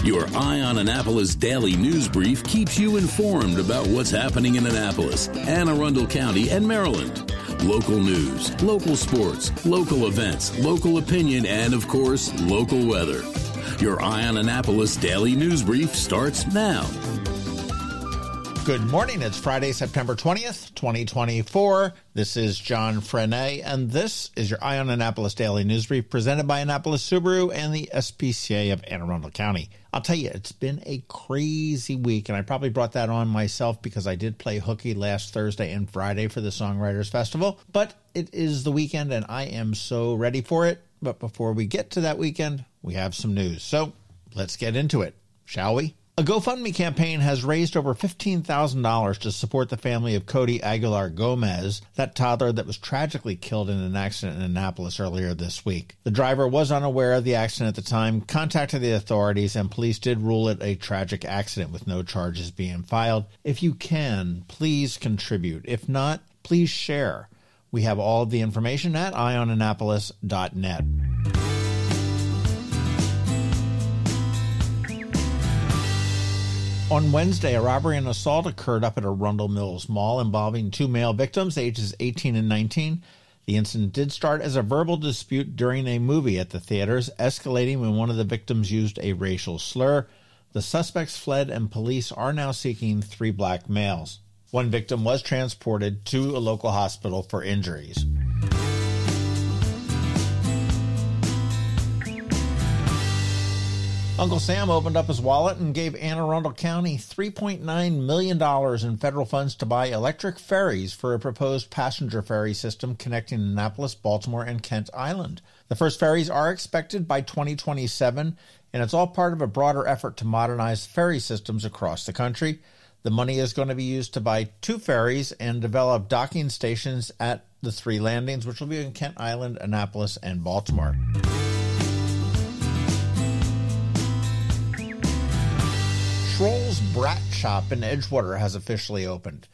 Your Eye on Annapolis daily news brief keeps you informed about what's happening in Annapolis, Anne Arundel County, and Maryland. Local news, local sports, local events, local opinion, and, of course, local weather. Your Eye on Annapolis daily news brief starts now. Good morning. It's Friday, September 20th, 2024. This is John Frenaye, and this is your Eye on Annapolis Daily News Brief presented by Annapolis Subaru and the SPCA of Anne Arundel County. I'll tell you, it's been a crazy week, and I probably brought that on myself because I did play hooky last Thursday and Friday for the Songwriters Festival, but it is the weekend, and I am so ready for it. But before we get to that weekend, we have some news. So let's get into it, shall we? A GoFundMe campaign has raised over $15,000 to support the family of Cody Aguilar Gomez, that toddler that was tragically killed in an accident in Annapolis earlier this week. The driver was unaware of the accident at the time, contacted the authorities, and police did rule it a tragic accident with no charges being filed. If you can, please contribute. If not, please share. We have all of the information at eyeonannapolis.net. On Wednesday, a robbery and assault occurred up at Arundel Mills Mall involving two male victims, ages 18 and 19. The incident did start as a verbal dispute during a movie at the theaters, escalating when one of the victims used a racial slur. The suspects fled, and police are now seeking three black males. One victim was transported to a local hospital for injuries. Uncle Sam opened up his wallet and gave Anne Arundel County $3.9 million in federal funds to buy electric ferries for a proposed passenger ferry system connecting Annapolis, Baltimore, and Kent Island. The first ferries are expected by 2027, and it's all part of a broader effort to modernize ferry systems across the country. The money is going to be used to buy two ferries and develop docking stations at the three landings, which will be in Kent Island, Annapolis, and Baltimore. Schroll's Brat Shop in Edgewater has officially opened.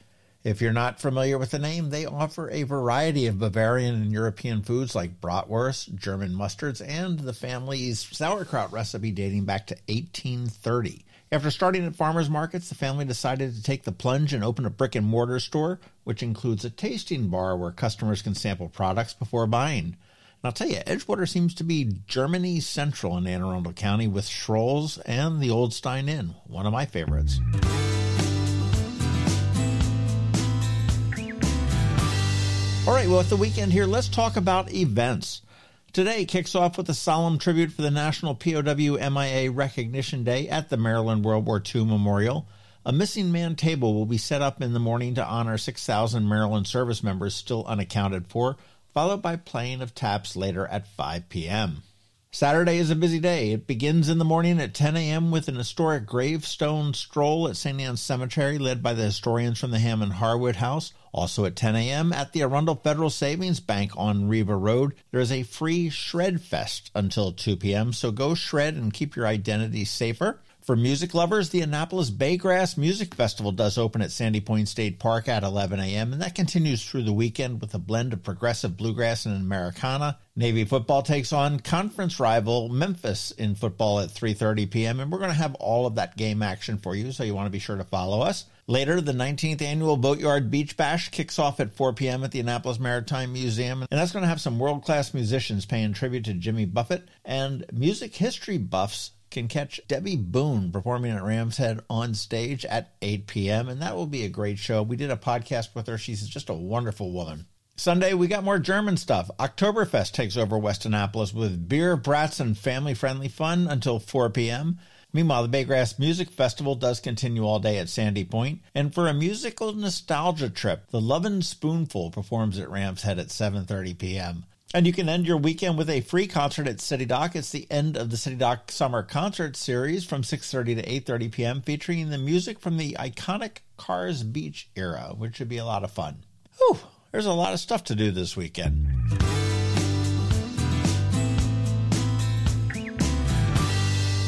If you're not familiar with the name, they offer a variety of Bavarian and European foods like bratwurst, German mustards, and the family's sauerkraut recipe dating back to 1830. After starting at farmers markets, the family decided to take the plunge and open a brick-and-mortar store, which includes a tasting bar where customers can sample products before buying. And I'll tell you, Edgewater seems to be Germany Central in Anne Arundel County with Schroll's and the Old Stein Inn, one of my favorites. All right, well, at the weekend here, let's talk about events. Today kicks off with a solemn tribute for the National POW MIA Recognition Day at the Maryland World War II Memorial. A missing man table will be set up in the morning to honor 6,000 Maryland service members still unaccounted for, followed by playing of taps later at 5 p.m. Saturday is a busy day. It begins in the morning at 10 a.m. with an historic gravestone stroll at St. Anne's Cemetery led by the historians from the Hammond Harwood House. Also at 10 a.m. at the Arundel Federal Savings Bank on Riva Road, there is a free Shred Fest until 2 p.m., so go shred and keep your identity safer. For music lovers, the Annapolis Baygrass Music Festival does open at Sandy Point State Park at 11 a.m., and that continues through the weekend with a blend of progressive bluegrass and Americana. Navy football takes on conference rival Memphis in football at 3:30 p.m., and we're going to have all of that game action for you, so you want to be sure to follow us. Later, the 19th Annual Boatyard Beach Bash kicks off at 4 p.m. at the Annapolis Maritime Museum, and that's going to have some world-class musicians paying tribute to Jimmy Buffett, and music history buffs can catch Debbie Boone performing at Ram's Head on stage at 8 p.m., and that will be a great show. We did a podcast with her. She's just a wonderful woman. Sunday, we got more German stuff. Oktoberfest takes over West Annapolis with beer, brats, and family-friendly fun until 4 p.m. Meanwhile, the Baygrass Music Festival does continue all day at Sandy Point. And for a musical nostalgia trip, the Lovin' Spoonful performs at Ram's Head at 7:30 p.m. And you can end your weekend with a free concert at City Dock. It's the end of the City Dock Summer Concert Series from 6:30 to 8:30 p.m., featuring the music from the iconic Cars Beach era, which should be a lot of fun. Whew, there's a lot of stuff to do this weekend.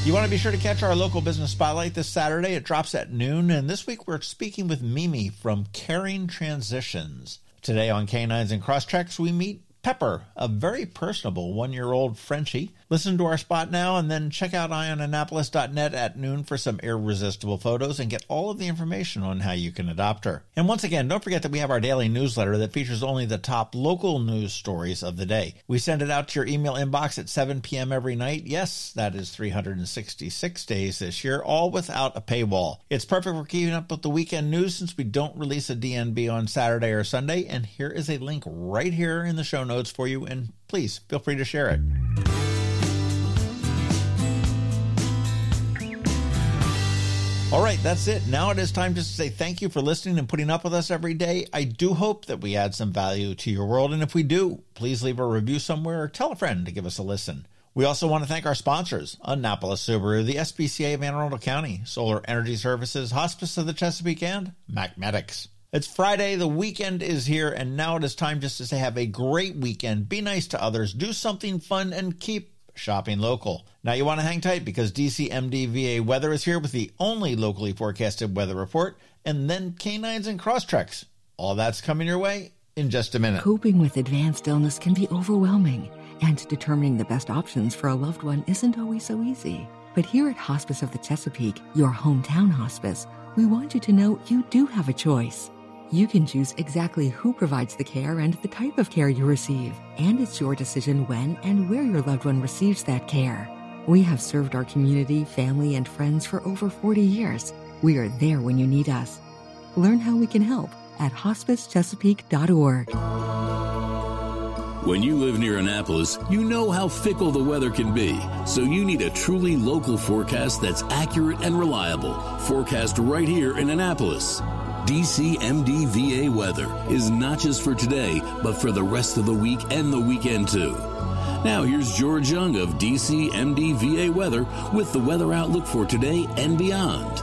You want to be sure to catch our local business spotlight this Saturday. It drops at noon, and this week we're speaking with Mimi from Caring Transitions. Today on Canines and Crosstreks, we meet Pepper, a very personable 1-year-old Frenchie. Listen to our spot now and then check out eyeonannapolis.net at noon for some irresistible photos and get all of the information on how you can adopt her. And once again, don't forget that we have our daily newsletter that features only the top local news stories of the day. We send it out to your email inbox at 7 p.m. every night. Yes, that is 366 days this year, all without a paywall. It's perfect for keeping up with the weekend news since we don't release a DNB on Saturday or Sunday, and here is a link right here in the show notes for you, and please feel free to share it. All right, that's it. Now it is time just to say thank you for listening and putting up with us every day. I do hope that we add some value to your world, and if we do, please leave a review somewhere or tell a friend to give us a listen. We also want to thank our sponsors, Annapolis Subaru, the SPCA of Anne Arundel County, Solar Energy Services, Hospice of the Chesapeake, and MacMedics. It's Friday, the weekend is here, and now it is time just to say have a great weekend, be nice to others, do something fun, and keep shopping local. Now you want to hang tight because DCMDVA Weather is here with the only locally forecasted weather report, and then Canines and Crosstreks. All that's coming your way in just a minute. Coping with advanced illness can be overwhelming, and determining the best options for a loved one isn't always so easy. But here at Hospice of the Chesapeake, your hometown hospice, we want you to know you do have a choice. You can choose exactly who provides the care and the type of care you receive, and it's your decision when and where your loved one receives that care. We have served our community, family, and friends for over 40 years. We are there when you need us. Learn how we can help at hospicechesapeake.org. When you live near Annapolis, you know how fickle the weather can be, so you need a truly local forecast that's accurate and reliable. Forecast right here in Annapolis. DCMDVA Weather is not just for today, but for the rest of the week and the weekend too. Now here's George Young of DCMDVA Weather with the weather outlook for today and beyond.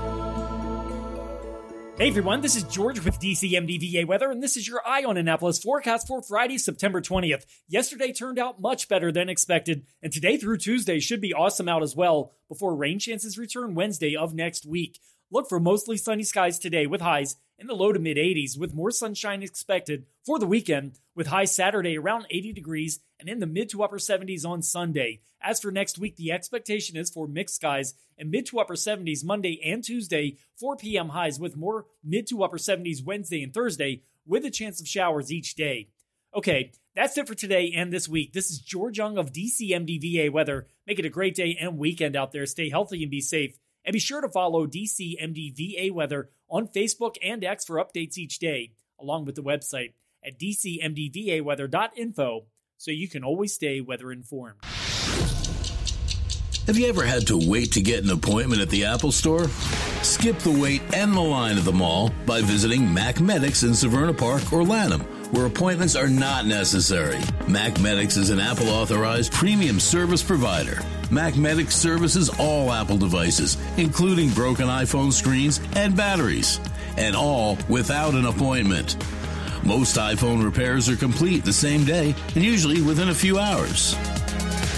Hey everyone, this is George with DCMDVA Weather, and this is your Eye on Annapolis forecast for Friday, September 20th. Yesterday turned out much better than expected, and today through Tuesday should be awesome out as well, before rain chances return Wednesday of next week. Look for mostly sunny skies today with highs in the low to mid 80s, with more sunshine expected for the weekend, with highs Saturday around 80 degrees and in the mid to upper 70s on Sunday. As for next week, the expectation is for mixed skies and mid to upper 70s Monday and Tuesday, 4 p.m. highs with more mid to upper 70s Wednesday and Thursday, with a chance of showers each day. Okay, that's it for today and this week. This is George Young of DCMDVA Weather. Make it a great day and weekend out there. Stay healthy and be safe. And be sure to follow DCMDVA Weather on Facebook and X for updates each day, along with the website at dcmdvaweather.info, so you can always stay weather informed. Have you ever had to wait to get an appointment at the Apple Store? Skip the wait and the line at the mall by visiting MacMedics in Severna Park or Lanham, where appointments are not necessary. MacMedics is an Apple-authorized premium service provider. MacMedics services all Apple devices, including broken iPhone screens and batteries, and all without an appointment. Most iPhone repairs are complete the same day and usually within a few hours.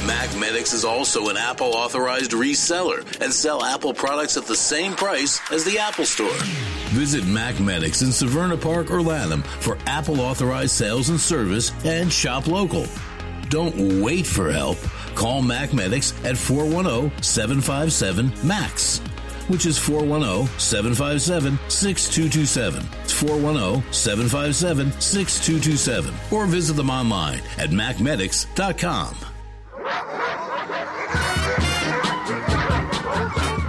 MacMedics is also an Apple-authorized reseller and sell Apple products at the same price as the Apple Store. Visit MacMedics in Severna Park or Lanham for Apple-authorized sales and service and shop local. Don't wait for help. Call MacMedics at 410-757-MAX, which is 410-757-6227. It's 410-757-6227. Or visit them online at macmedics.com.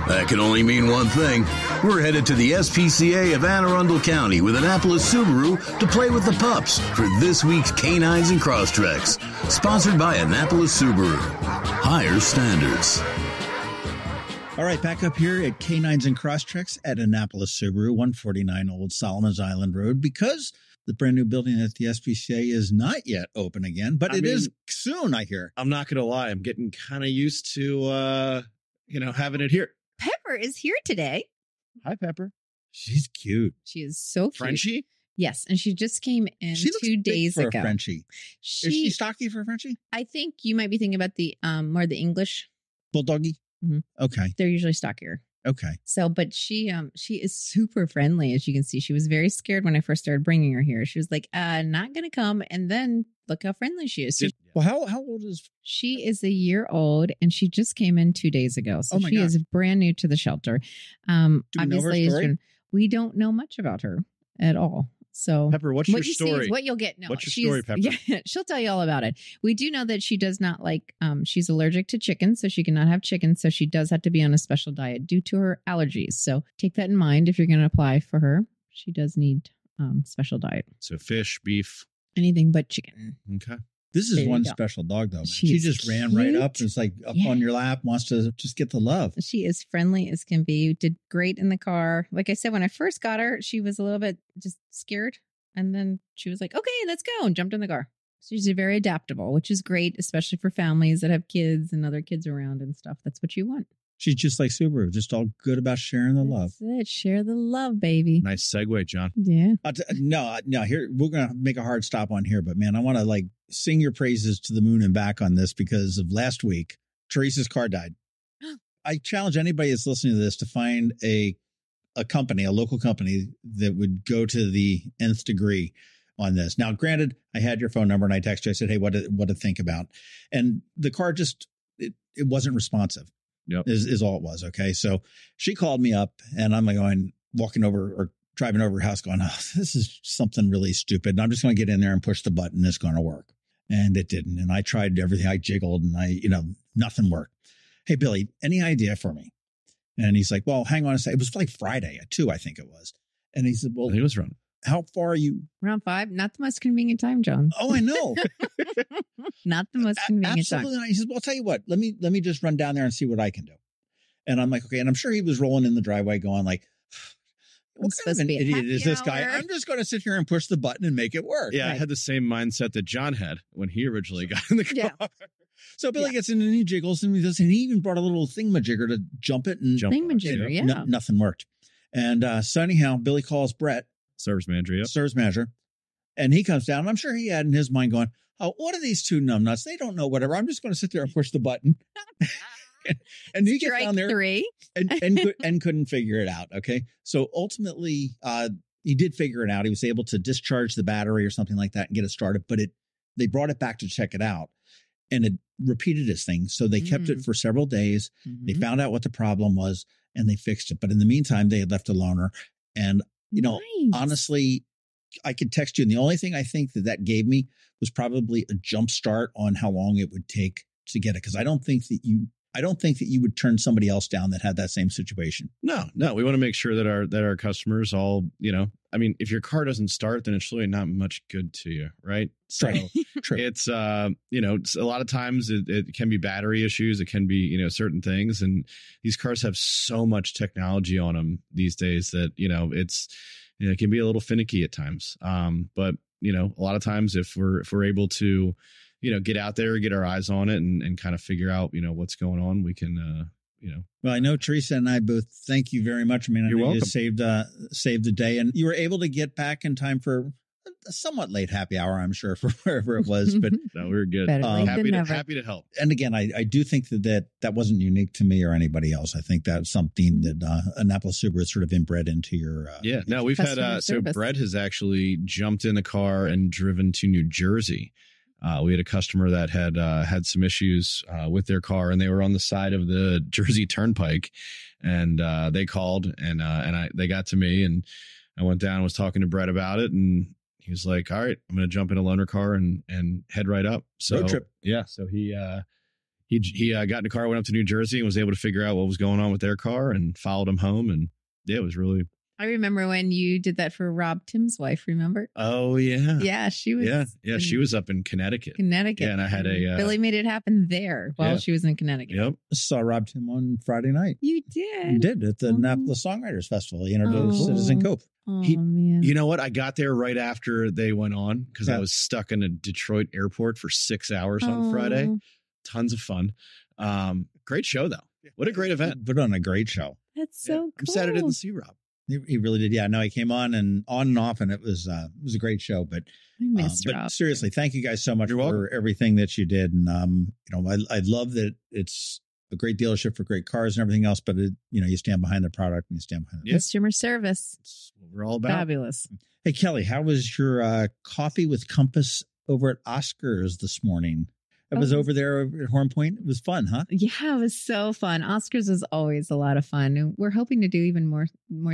That can only mean one thing. We're headed to the SPCA of Anne Arundel County with Annapolis Subaru to play with the pups for this week's Canines and Crosstreks. Sponsored by Annapolis Subaru. Higher standards. All right, back up here at Canines and Crosstreks at Annapolis Subaru, 149 Old Solomon's Island Road, because the brand new building at the SPCA is not yet open again, but it is soon, I hear. I'm not going to lie. I'm getting kind of used to, having it here. Pepper is here today. Hi, Pepper. She's cute. She is so cute. Frenchie? Yes, and she just came in She looks 2 big days for ago. a Frenchie. Is she stocky for a Frenchie? I think you might be thinking about the more the English. Bulldoggy? Mhm. Okay. They're usually stockier. Okay. So, but she is super friendly, as you can see. She was very scared when I first started bringing her here. She was like, not going to come. And then look how friendly she is. So Well, how old is? she is a year old, and she just came in 2 days ago. So Oh my she God. is brand new to the shelter. Do we know her Obviously, story? we don't know much about her at all. So Pepper, what's what your you see story? is what you'll get. No, What's your she's- story, Pepper? Yeah, she'll tell you all about it. We do know that she does not like, she's allergic to chicken, so she cannot have chicken. So she does have to be on a special diet due to her allergies. So take that in mind if you're going to apply for her. She does need special diet. So fish, beef. Anything but chicken. Okay. This is There you one go. special dog, though. Man. She She is just ran right up and it's like up Yeah. on your lap, wants to just get the love. She is friendly as can be. Did great in the car. Like I said, when I first got her, she was a little bit just scared. And then she was like, okay, let's go, and jumped in the car. So she's very adaptable, which is great, especially for families that have kids and other kids around and stuff. That's what you want. She's just like Subaru, just all good about sharing the love. That's it. Share the love, baby. Nice segue, John. Yeah. No, here we're gonna make a hard stop on here, but man, I want to like sing your praises to the moon and back on this because of last week. Teresa's car died. I challenge anybody that's listening to this to find a company, a local company that would go to the nth degree on this. Now, granted, I had your phone number and I texted you. I said, hey, what to think about? And the car just it wasn't responsive. Yep. Is all it was. Okay. So she called me up and I'm like walking over or driving over her house going, oh, this is something really stupid. And I'm just going to get in there and push the button. It's going to work. And it didn't. And I tried everything. I jiggled and nothing worked. Hey, Billy, any idea for me? And he's like, well, hang on a second. It was like Friday at 2, I think it was. And he said, well, He was wrong. how far are you? Round 5, not the most convenient time, John. Oh, I know. Not the most convenient time. Absolutely not. He says, well, I'll tell you what, let me just run down there and see what I can do. And I'm like, okay. And I'm sure he was rolling in the driveway going like, what It's kind of supposed an to be a idiot happy is this guy? hour. I'm just going to sit here and push the button and make it work. Yeah, I Right. had the same mindset that John had when he originally got in the car. Yeah. So Billy Yeah. gets in and he jiggles and he even brought a little thingamajigger to jump it and Jump box, Thingamajigger, yeah. yeah. nothing worked. And so anyhow, Billy calls Brett, Service manager, yep. service manager, and he comes down. And I'm sure he had in his mind going, oh, what are these two numbnuts? They don't know whatever. I'm just going to sit there and push the button. and he gets Strike down there 3. and couldn't figure it out. Okay. So ultimately, he did figure it out. He was able to discharge the battery or something like that and get it started, but they brought it back to check it out and it repeated its thing. So they kept it for several days. They Mhm. found out what the problem was and they fixed it. But in the meantime, they had left a loaner. And, Nice. honestly, I could text you. And the only thing I think that gave me was probably a jump start on how long it would take to get it. Cause I don't think that you would turn somebody else down that had that same situation. No, we want to make sure that our customers all, I mean, if your car doesn't start, then it's really not much good to you, right? So True. it's, it's a lot of times it can be battery issues. It can be, certain things. And these cars have so much technology on them these days that, it can be a little finicky at times. But, a lot of times if we're able to, get out there, get our eyes on it and kind of figure out, what's going on, we can, Well, I know Teresa and I both thank you very much. I mean, I You're know you welcome. saved the day and you were able to get back in time for a somewhat late happy hour, I'm sure, for wherever it was. But no, we're good. Better late than never. Happy to help. and again, I do think that wasn't unique to me or anybody else. I think that's something that Annapolis Subaru is sort of inbred into your. Yeah, no, we've had Customer so service. Brett has actually jumped in the car and driven to New Jersey. We had a customer that had some issues with their car, and they were on the side of the Jersey Turnpike, and they called and they got to me, and I went down and was talking to Brett about it, and he was like, "All right, I'm going to jump in a loaner car and head right up." So Road trip. yeah, so he got in the car, went up to New Jersey, and was able to figure out what was going on with their car, and followed him home, and yeah, it was really. I remember when you did that for Rob Tim's wife, remember? Oh yeah, Yeah, she was yeah. She was up in Connecticut. Connecticut. Yeah, and I had a Billy made it happen there while yeah. she was in Connecticut. Yep. Saw Rob Tim on Friday night. You He did. did at the Oh. Annapolis Songwriters Festival. He introduced Oh. Citizen Cope. Oh, He- man. You know what? I got there right after they went on because Yeah. I was stuck in a Detroit airport for 6 hours on Friday. Oh, Tons of fun. Great show though. What a great event. Put on a great show. That's so cool. I'm sad I didn't see Rob. He really did. Yeah, no, he came on and off, and it was a great show. But I missed but Rob. seriously, thank you guys so much You're for welcome. everything that you did. And I love that it's a great dealership for great cars and everything else, but you stand behind the product and you stand behind it. Customer service. That's what we're all about. Fabulous. Hey, Kelly, how was your coffee with Compass over at Oscars this morning? I was over there at Horn Point. It was fun, huh? Yeah, it was so fun. Oscars is always a lot of fun. And we're hoping to do even more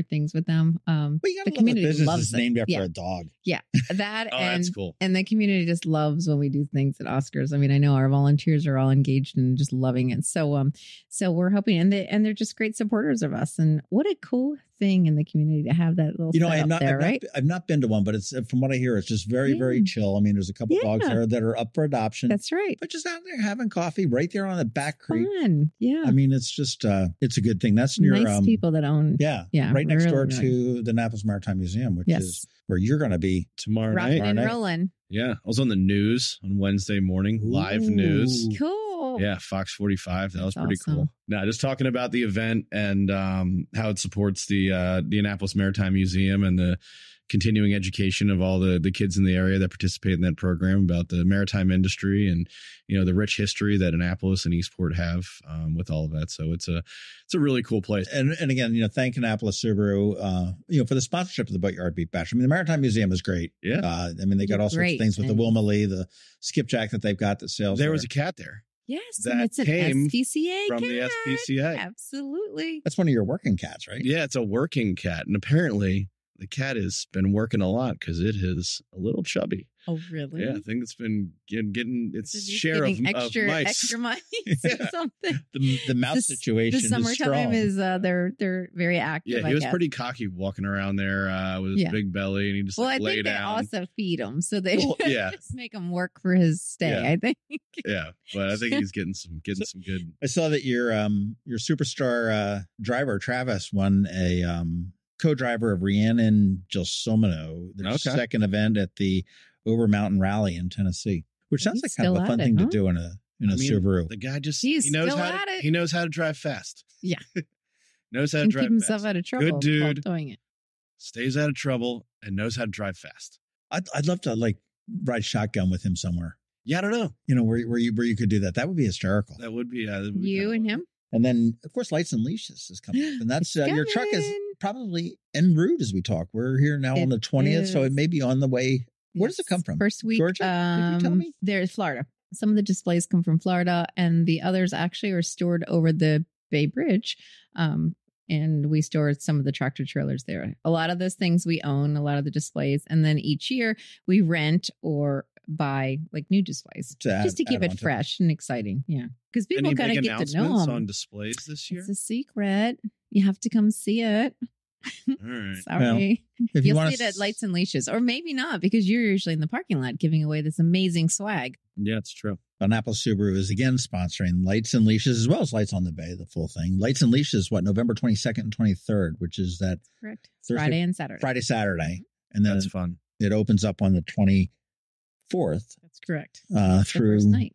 things with them. Well, you the got community the business loves is it. named after Yeah. a dog. Yeah, that Oh, and that's cool. And the community just loves when we do things at Oscars. I mean, I know our volunteers are all engaged and just loving it. So we're hoping, and they're just great supporters of us. And what a cool thing in the community to have that little setup there, right? I've not been to one, but it's from what I hear, it's just very, very chill. I mean, there's a couple dogs there that are up for adoption. That's right. But just out there having coffee right there on the back creek. Fun. Yeah. I mean, it's just it's a good thing. That's near nice people that own. Yeah, Yeah. right next door really to the Annapolis Maritime Museum, which is where you're going to be Tomorrow rocking night. and rolling. Yeah. I was on the news on Wednesday morning, live news. Cool. Yeah, Fox 45. That was That's pretty awesome. cool. No, just talking about the event and how it supports the Annapolis Maritime Museum and the continuing education of all the kids in the area that participate in that program about the maritime industry and the rich history that Annapolis and Eastport have with all of that. So it's a really cool place. And again, thank Annapolis Subaru, for the sponsorship of the Boatyard Beat Bash. I mean, the Maritime Museum is great. Yeah. I mean, they got all sorts of things with the Wilma Lee, the skipjack that they've got that sells. There was a cat there. Yes, That and it's an came SPCA from cat. the SPCA. Absolutely. That's one of your working cats, right? Yeah, it's a working cat. And apparently the cat has been working a lot because it is a little chubby. Oh, really? Yeah, I think it's been getting its Is he share of getting mice. extra mice or something. The mouse situation The is summertime strong. is they're very active. Yeah, he was pretty cocky walking around there with his big belly, and he just I lay think down. they also feed him, so they yeah, just make him work for his stay. Yeah. I think. yeah, but I think he's getting some good. I saw that your superstar driver Travis won a co-driver of Rhiannon Gelsomino, their second event at the Over Mountain Rally in Tennessee, which sounds like kind of a fun thing to do in a Subaru. The guy just He's he knows still how at to, it. he knows how to drive fast. Yeah, knows how to and drive keep himself fast. out of trouble. Good dude, while doing it. stays out of trouble and knows how to drive fast. I'd love to ride shotgun with him somewhere. Yeah, I don't know. Where you could do that. That would be hysterical. That would be You and him. And then, of course, Lights and Leashes is coming up. And that's your truck is probably en route as we talk. We're here now on the 20th, so it may be on the way. Where does it come from? First week, Georgia? Did you tell me? There's Florida. Some of the displays come from Florida, and the others actually are stored over the Bay Bridge. And we store some of the tractor trailers there. A lot of those things we own, a lot of the displays. And then each year we rent or buy new displays just to keep it fresh and exciting. Yeah. Because people kind of get to know them. On displays this year? It's a secret. You have to come see it. All right. Sorry. Well, You'll see it at Lights and Leashes, or maybe not, because you're usually in the parking lot giving away this amazing swag. Yeah, it's true. Annapolis Subaru is again sponsoring Lights and Leashes as well as Lights on the Bay, the full thing. Lights and Leashes, November 22nd and 23rd, which is that correct Thursday, Friday and Saturday. Friday, Saturday. And then that's fun. It opens up on the 24th. That's correct. Through the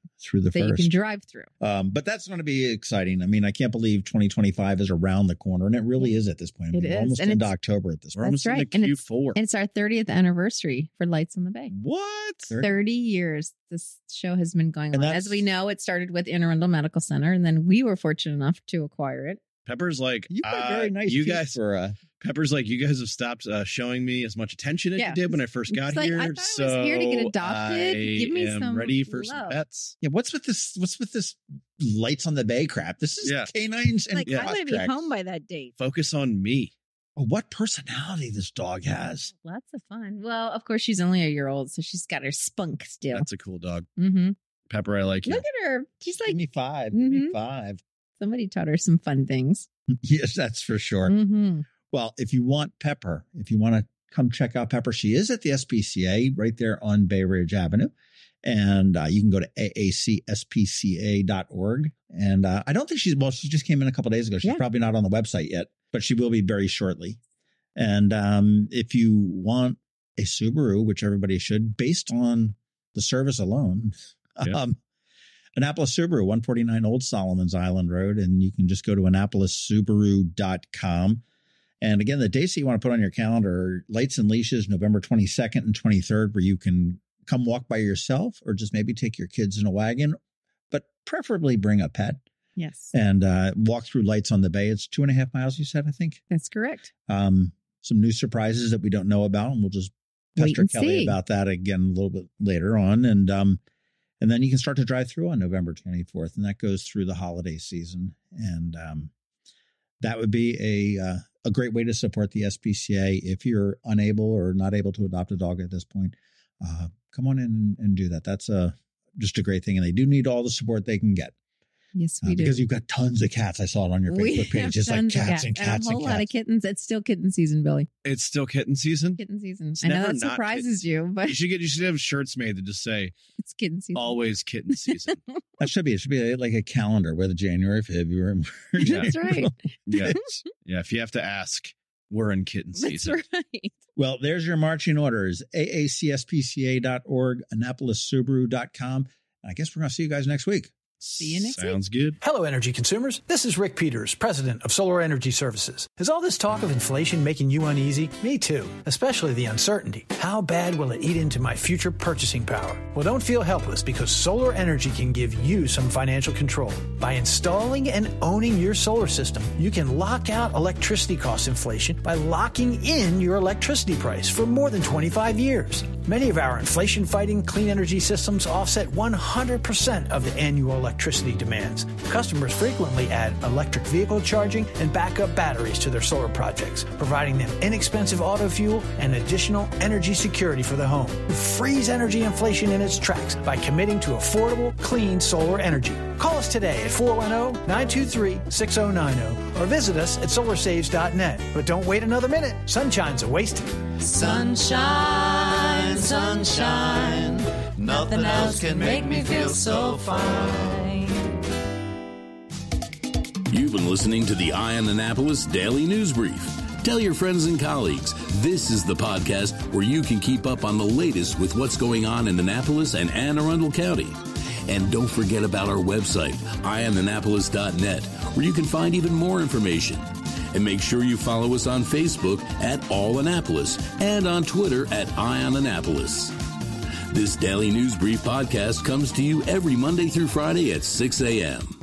that first. You can drive through. But that's going to be exciting. I mean, I can't believe 2025 is around the corner, and it really is at this point. It We're is. almost into October at this point. We're almost into Q4. And it's our 30th anniversary for Lights on the Bay. What? 30 years this show has been going on. As we know, it started with Arundel Medical Center, and then we were fortunate enough to acquire it. Pepper's like, you got very nice. You guys for Pepper's like, you guys have stopped showing me as much attention as you did when I first got here. I thought I was here to get adopted. Give me some ready for love. some pets. Yeah, what's with this Lights on the Bay crap? This is Canines and I'm going to be home by that date. Focus on me. Oh, what personality this dog has. Lots of fun. Well, of course, she's only a year old, so she's got her spunk still. That's a cool dog. Mm-hmm. Pepper, I like you. Look at her. She's like, give me five. Give me five. Somebody taught her some fun things. Yes, that's for sure. Mm-hmm. Well, if you want Pepper, if you want to come check out Pepper, she is at the SPCA right there on Bay Ridge Avenue. And you can go to aacspca.org. And I don't think she just came in a couple of days ago. She's probably not on the website yet, but she will be very shortly. And if you want a Subaru, which everybody should, based on the service alone, Annapolis Subaru, 149 Old Solomon's Island Road. And you can just go to AnnapolisSubaru.com. And again, the dates that you want to put on your calendar are Lights and Leashes, November 22nd and 23rd, where you can come walk by yourself or just maybe take your kids in a wagon, but preferably bring a pet. Yes. And walk through lights on the bay. It's 2.5 miles, you said, I think. That's correct. Some new surprises that we don't know about, and we'll just pester Kelly about that again a little bit later on. And then you can start to drive through on November 24th, and that goes through the holiday season. And that would be a great way to support the SPCA. If you're unable or not able to adopt a dog at this point, come on in and do that. That's just a great thing. And they do need all the support they can get. Yes, we do. Because you've got tons of cats. I saw it on your Facebook page. It's like cats and cats and a whole lot of kittens. It's still kitten season, Billy. It's still kitten season? Kitten season. I know that surprises you, but you should have shirts made that just say it's kitten season. Always kitten season. It should be like a calendar with January, February, March. That's right. Yeah. If you have to ask, we're in kitten season. That's right. Well, there's your marching orders. AACSPCA.org, AnnapolisSubaru.com. I guess we're going to see you guys next week. See you next week. Sounds good. Hello, energy consumers. This is Rick Peters, president of Solar Energy Services. Is all this talk of inflation making you uneasy? Me too, especially the uncertainty. How bad will it eat into my future purchasing power? Well, don't feel helpless, because solar energy can give you some financial control. By installing and owning your solar system, you can lock out electricity cost inflation by locking in your electricity price for more than 25 years. Many of our inflation-fighting clean energy systems offset 100% of the annual electricity demands. Customers frequently add electric vehicle charging and backup batteries to their solar projects, providing them inexpensive auto fuel and additional energy security for the home. Freeze energy inflation in its tracks by committing to affordable, clean solar energy. Call us today at 410-923-6090 or visit us at solarsaves.net. But don't wait another minute. Sunshine's a wasted. Sunshine, sunshine, nothing else can make me feel so fine. You've been listening to the Eye on Annapolis Daily News Brief. Tell your friends and colleagues, this is the podcast where you can keep up on the latest with what's going on in Annapolis and Anne Arundel County. And don't forget about our website, eyeonannapolis.net, where you can find even more information. And make sure you follow us on Facebook at All Annapolis and on Twitter at Eye on Annapolis. This Daily News Brief podcast comes to you every Monday through Friday at 6 a.m.